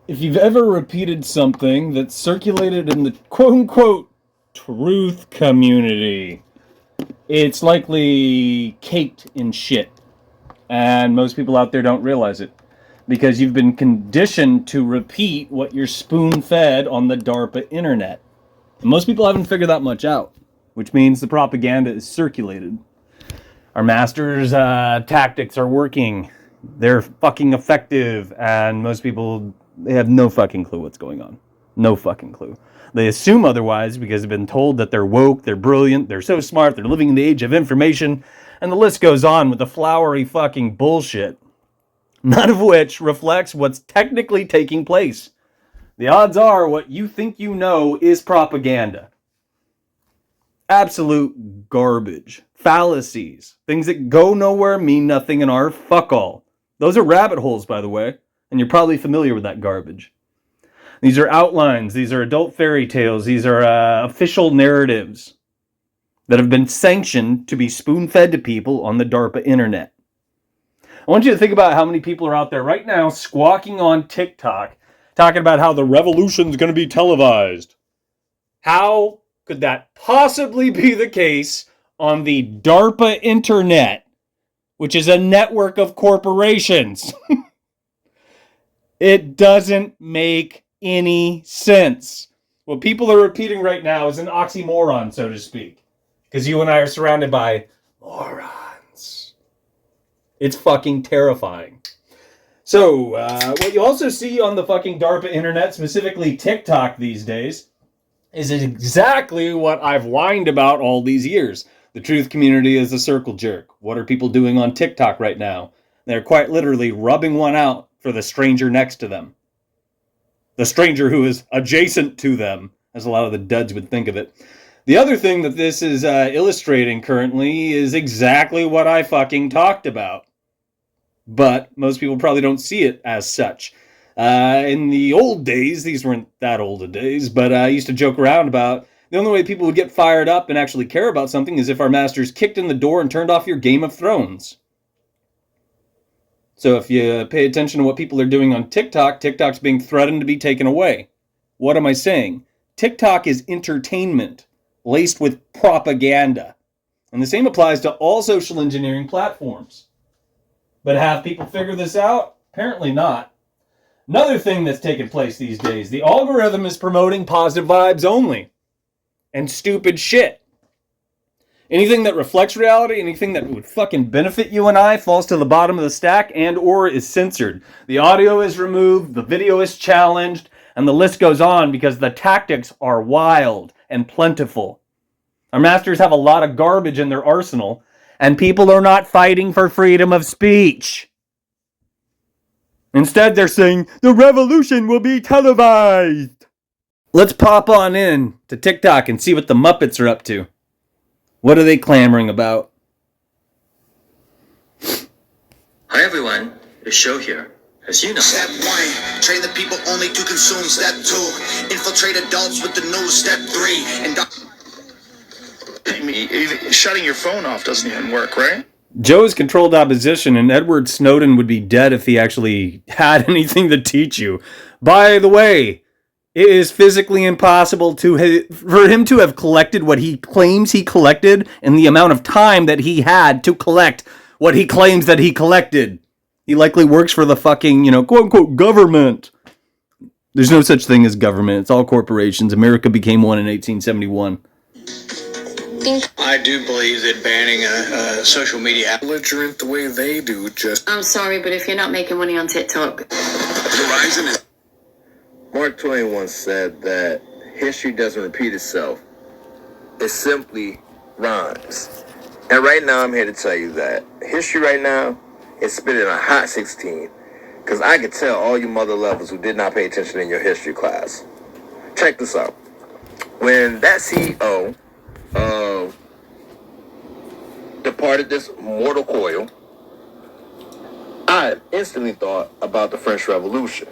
If you've ever repeated something that's circulated in the quote-unquote truth community, it's likely caked in shit. And most people out there don't realize it. Because you've been conditioned to repeat what you're spoon-fed on the DARPA internet. And most people haven't figured that much out, which means the propaganda is circulated. Our masters' tactics are working. They're fucking effective, and most people, they have no fucking clue what's going on. No fucking clue. They assume otherwise because they've been told that they're woke, they're brilliant, they're so smart, they're living in the age of information, and the list goes on with the flowery fucking bullshit. None of which reflects what's technically taking place. The odds are what you think you know is propaganda. Absolute garbage. Fallacies. Things that go nowhere, mean nothing, and are fuck all. Those are rabbit holes, by the way, and you're probably familiar with that garbage. These are outlines. These are adult fairy tales. These are official narratives that have been sanctioned to be spoon-fed to people on the DARPA internet. I want you to think about how many people are out there right now squawking on TikTok, talking about how the revolution's going to be televised. How could that possibly be the case on the DARPA internet, which is a network of corporations? It doesn't make any sense. What people are repeating right now is an oxymoron, so to speak, because you and I are surrounded by morons. It's fucking terrifying. So, what you also see on the fucking DARPA internet, specifically TikTok these days, is exactly what I've whined about all these years. The truth community is a circle jerk. What are people doing on TikTok right now? They're quite literally rubbing one out for the stranger next to them. The stranger who is adjacent to them, as a lot of the duds would think of it. The other thing that this is illustrating currently is exactly what I fucking talked about. But most people probably don't see it as such. In the old days, these weren't that old of days, but I used to joke around about the only way people would get fired up and actually care about something is if our masters kicked in the door and turned off your Game of Thrones. So if you pay attention to what people are doing on TikTok, TikTok's being threatened to be taken away. What am I saying? TikTok is entertainment laced with propaganda. And the same applies to all social engineering platforms. But have people figured this out? Apparently not. Another thing that's taking place these days, the algorithm is promoting positive vibes only. And stupid shit. Anything that reflects reality, anything that would fucking benefit you and I falls to the bottom of the stack and or is censored. The audio is removed, the video is challenged, and the list goes on because the tactics are wild and plentiful. Our masters have a lot of garbage in their arsenal, and people are not fighting for freedom of speech. Instead, they're saying, the revolution will be televised. Let's pop on in to TikTok and see what the Muppets are up to. What are they clamoring about? Hi everyone, the show here. As you know. Step 1, train the people only to consume. Step 2, infiltrate adults with the news. Step 3, and even shutting your phone off doesn't even work, right? Joe is controlled opposition, and Edward Snowden would be dead if he actually had anything to teach you. By the way, it is physically impossible for him to have collected what he claims he collected in the amount of time that he had to collect what he claims that he collected. He likely works for the fucking, quote-unquote government. There's no such thing as government. It's all corporations. America became one in 1871. I do believe that banning a social media belligerent the way they do just... I'm sorry, but if you're not making money on TikTok... Verizon is... Mark Twain once said that history doesn't repeat itself. It simply rhymes. And right now I'm here to tell you that history right now is spitting a hot 16. Because I could tell all you mother lovers who did not pay attention in your history class. Check this out. When that CEO departed this mortal coil, I instantly thought about the French Revolution.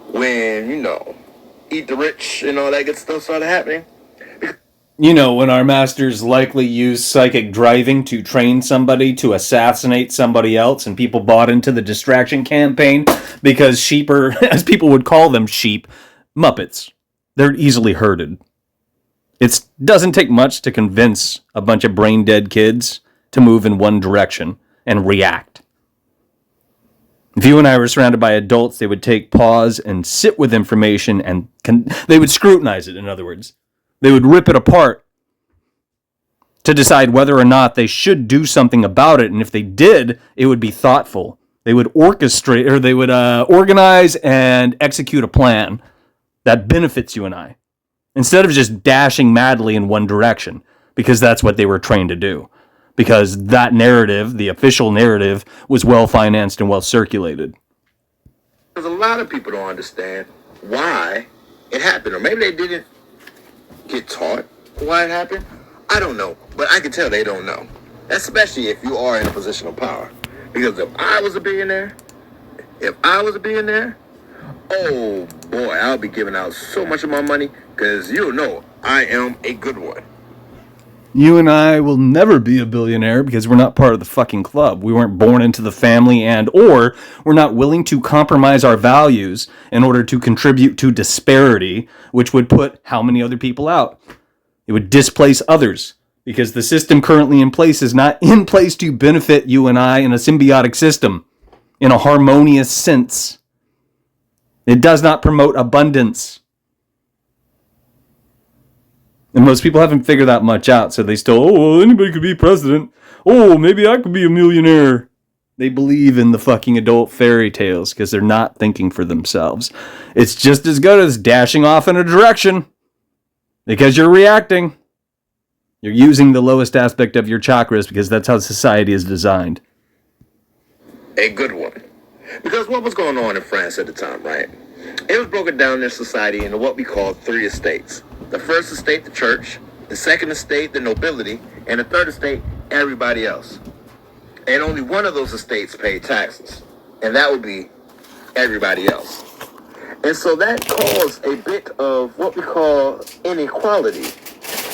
When, eat the rich and all that good stuff started happening. You know, when our masters likely used psychic driving to train somebody to assassinate somebody else, and people bought into the distraction campaign because sheep are, as people would call them, sheep, Muppets. They're easily herded. It doesn't take much to convince a bunch of brain-dead kids to move in one direction and react. If you and I were surrounded by adults, they would take pause and sit with information, and they would scrutinize it, in other words. They would rip it apart to decide whether or not they should do something about it, and if they did, it would be thoughtful. They would orchestrate, or they would organize and execute a plan that benefits you and I, instead of just dashing madly in one direction, because that's what they were trained to do. Because that narrative, the official narrative, was well-financed and well-circulated. Because a lot of people don't understand why it happened, or maybe they didn't get taught why it happened. I don't know, but I can tell they don't know, especially if you are in a position of power. Because if I was a billionaire, oh boy, I'll be giving out so much of my money, because you know I am a good one. You and I will never be a billionaire because we're not part of the fucking club. We weren't born into the family, or we're not willing to compromise our values in order to contribute to disparity, which would put how many other people out? It would displace others, because the system currently in place is not in place to benefit you and I in a symbiotic system, in a harmonious sense. It does not promote abundance. And most people haven't figured that much out, so they still, well, anybody could be president. Oh, maybe I could be a millionaire. They believe in the fucking adult fairy tales because they're not thinking for themselves. It's just as good as dashing off in a direction, because you're reacting. You're using the lowest aspect of your chakras because that's how society is designed. A good one. Because what was going on in France at the time, right? It was broken down in society into what we call 3 estates. The first estate, the church. The second estate, the nobility. And the third estate, everybody else. And only one of those estates paid taxes. And that would be everybody else. And so that caused a bit of what we call inequality.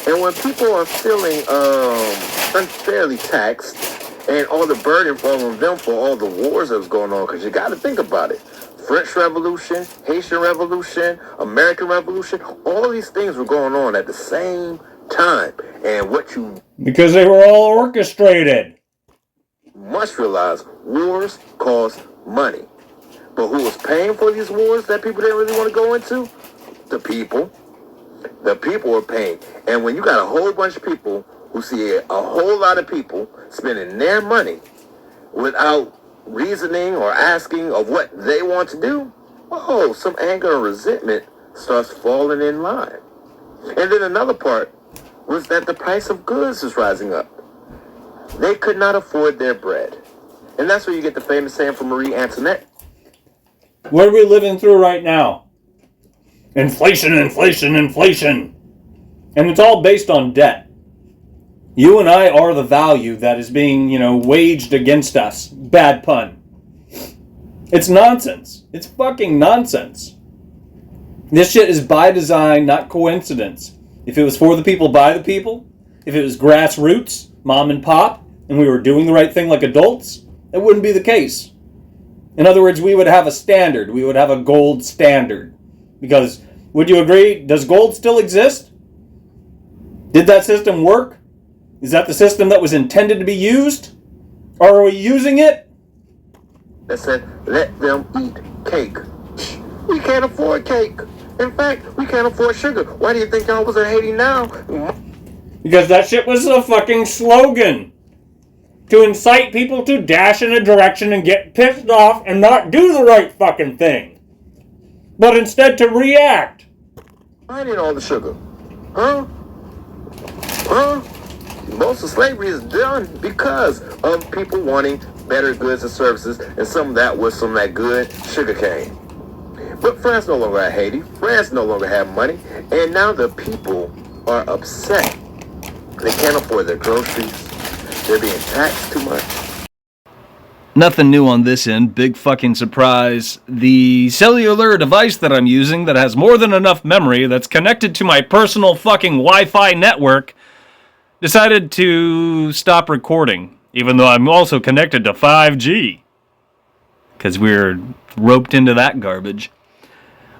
And when people are feeling unfairly taxed, and all the burden falling on them for all the wars that was going on, because you got to think about it. French Revolution, Haitian Revolution, American Revolution, all these things were going on at the same time. And what you... Because they were all orchestrated. Must realize, wars cost money. But who was paying for these wars that people didn't really want to go into? The people. The people were paying. And when you got a whole bunch of people who see a whole lot of people spending their money without reasoning or asking of what they want to do, oh, some anger and resentment starts falling in line. And then another part was that the price of goods is rising up. They could not afford their bread. And that's where you get the famous saying from Marie Antoinette. What are we living through right now? Inflation, inflation, inflation. And it's all based on debt. You and I are the value that is being, waged against us. Bad pun. It's nonsense. It's fucking nonsense. This shit is by design, not coincidence. If it was for the people, by the people, if it was grassroots, mom and pop, and we were doing the right thing like adults, it wouldn't be the case. In other words, we would have a standard. We would have a gold standard. Because, would you agree, does gold still exist? Did that system work? Is that the system that was intended to be used? Or are we using it? That said, let them eat cake. We can't afford cake. In fact, we can't afford sugar. Why do you think y'all was in Haiti now? Because that shit was a fucking slogan. To incite people to dash in a direction and get pissed off and not do the right fucking thing. But instead to react. I need all the sugar. Huh? Most of slavery is done because of people wanting better goods and services, and some of that was some of that good sugar cane. But France no longer had Haiti. France no longer had money, and now the people are upset. They can't afford their groceries. They're being taxed too much. Nothing new on this end. Big fucking surprise. The cellular device that I'm using that has more than enough memory that's connected to my personal fucking Wi-Fi network decided to stop recording, even though I'm also connected to 5G. Because we're roped into that garbage.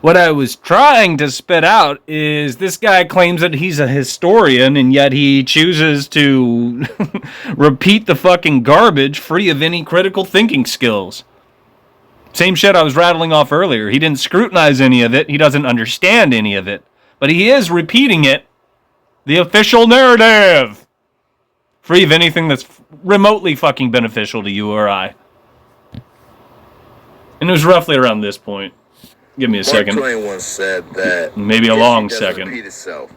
What I was trying to spit out is this guy claims that he's a historian, and yet he chooses to repeat the fucking garbage free of any critical thinking skills. Same shit I was rattling off earlier. He didn't scrutinize any of it. He doesn't understand any of it. But he is repeating it. The official narrative. Free of anything that's remotely fucking beneficial to you or I. And it was roughly around this point. Give me a second. Mark Twain once said that maybe a long second. Repeat itself.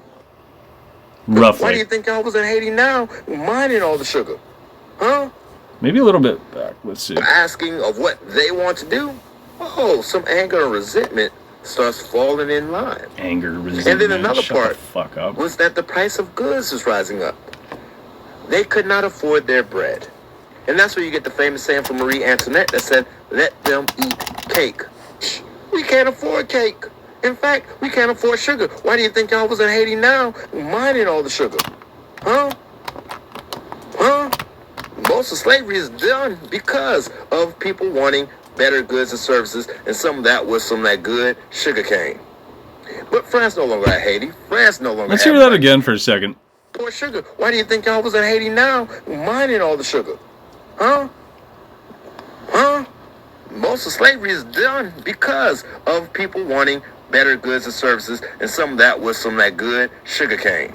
Roughly. Why do you think y'all was in Haiti now, mining all the sugar? Huh? Maybe a little bit back. Let's see. Asking of what they want to do? Oh, some anger and resentment starts falling in line. Anger, resentment. And then another Shut part the fuck up. was that the price of goods is rising up. They could not afford their bread. And that's where you get the famous saying from Marie Antoinette that said, "Let them eat cake." We can't afford cake. In fact, we can't afford sugar. Why do you think y'all was in Haiti now, mining all the sugar? Huh? Huh? Most of slavery is done because of people wanting better goods and services, and some of that was some of that good sugar cane. But France no longer had Haiti. France no longer Let's had hear that money. again for a second. Poor sugar. Why do you think y'all was in Haiti now, mining all the sugar? Huh? Huh? Most of slavery is done because of people wanting better goods and services, and some of that was some of that good sugar cane.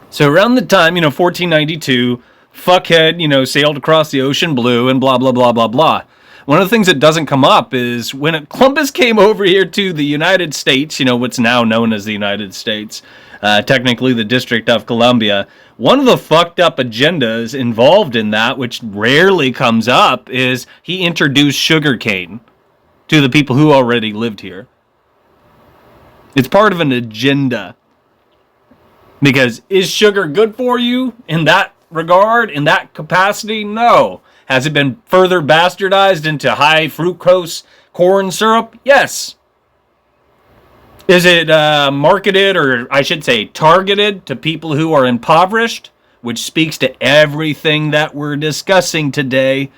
So around the time, 1492, fuckhead, sailed across the ocean blue and blah, blah, blah, blah, blah. One of the things that doesn't come up is when Columbus came over here to the United States, what's now known as the United States, technically the District of Columbia, one of the fucked up agendas involved in that, which rarely comes up, is he introduced sugarcane to the people who already lived here. It's part of an agenda. Because is sugar good for you in that regard, in that capacity? No. Has it been further bastardized into high fructose corn syrup? Yes. Is it marketed, or I should say targeted, to people who are impoverished, which speaks to everything that we're discussing today?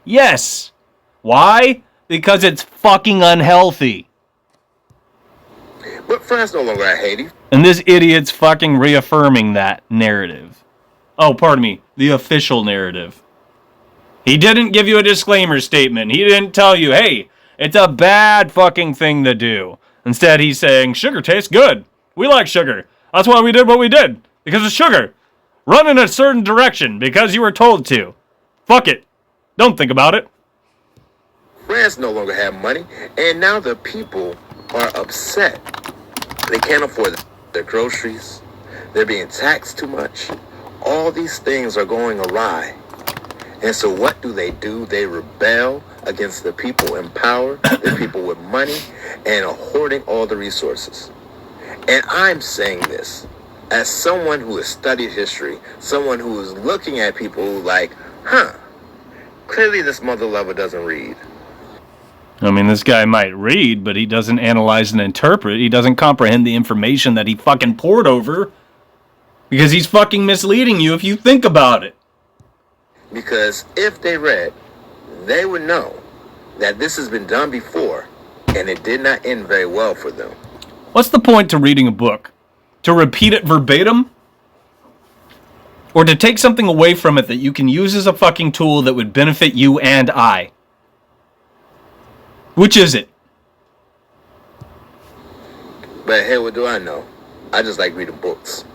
Yes. Why? Because it's fucking unhealthy. But France no longer had Haiti. And this idiot's fucking reaffirming that narrative. Oh, pardon me, the official narrative. He didn't give you a disclaimer statement. He didn't tell you, hey, it's a bad fucking thing to do. Instead, he's saying, sugar tastes good. We like sugar. That's why we did what we did. Because it's sugar. Run in a certain direction because you were told to. Fuck it. Don't think about it. France no longer had money, and now the people are upset. They can't afford their groceries. They're being taxed too much. All these things are going awry. And so what do? They rebel against the people in power, the people with money, and are hoarding all the resources. And I'm saying this as someone who has studied history, someone who is looking at people who like, clearly this mother lover doesn't read. I mean, this guy might read, but he doesn't analyze and interpret. He doesn't comprehend the information that he fucking poured over. Because he's fucking misleading you if you think about it. Because if they read, they would know that this has been done before, and it did not end very well for them. What's the point to reading a book? To repeat it verbatim? Or to take something away from it that you can use as a fucking tool that would benefit you and I? Which is it? But hey, what do I know? I just like reading books.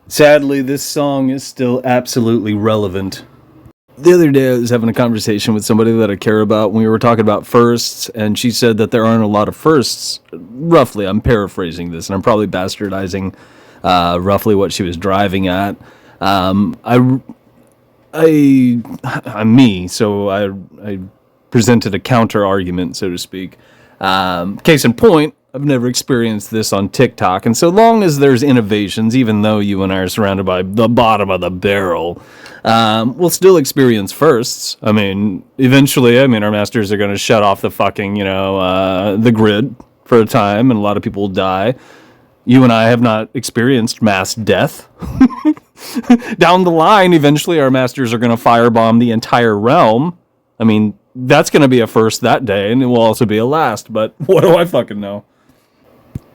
Sadly, this song is still absolutely relevant. The other day I was having a conversation with somebody that I care about when we were talking about firsts, and she said that there aren't a lot of firsts. Roughly, I'm paraphrasing this, and I'm probably bastardizing roughly what she was driving at. I'm me, so I presented a counter argument, so to speak. Case in point, I've never experienced this on TikTok. And so long as there's innovations, even though you and I are surrounded by the bottom of the barrel, we'll still experience firsts. I mean, eventually, our masters are going to shut off the fucking, the grid for a time, and a lot of people will die. You and I have not experienced mass death. Down the line, eventually, our masters are going to firebomb the entire realm. I mean, that's going to be a first that day, and it will also be a last, but what do I fucking know?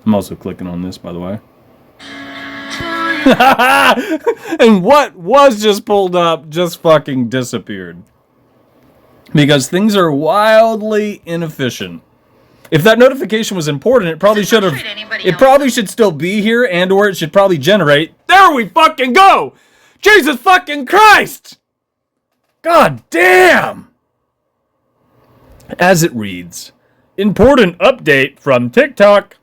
I'm also clicking on this, by the way. And what was just pulled up just fucking disappeared. Because things are wildly inefficient. If that notification was important, it probably should have... It probably should still be here, and or it should probably generate... There we fucking go! Jesus fucking Christ! God damn! As it reads, important update from TikTok.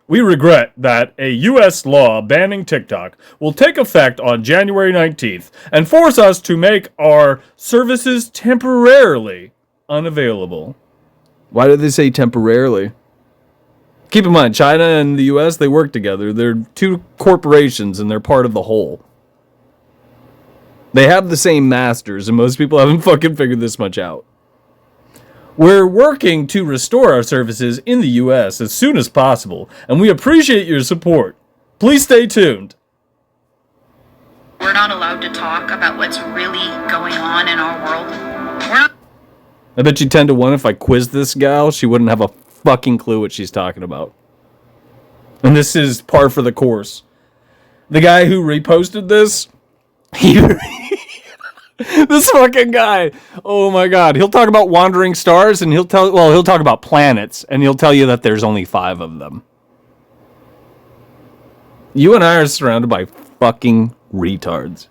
We regret that a U.S. law banning TikTok will take effect on January 19th and force us to make our services temporarily unavailable. Why did they say temporarily? Keep in mind, China and the U.S., they work together. They're two corporations and they're part of the whole. They have the same masters, and most people haven't fucking figured this much out. We're working to restore our services in the U.S. as soon as possible, and we appreciate your support. Please stay tuned. We're not allowed to talk about what's really going on in our world. We're not. I bet you 10 to 1 if I quizzed this gal, she wouldn't have a fucking clue what she's talking about. And this is par for the course. The guy who reposted this, this fucking guy, oh my god, he'll talk about wandering stars and he'll talk about planets and he'll tell you that there's only 5 of them. You and I are surrounded by fucking retards.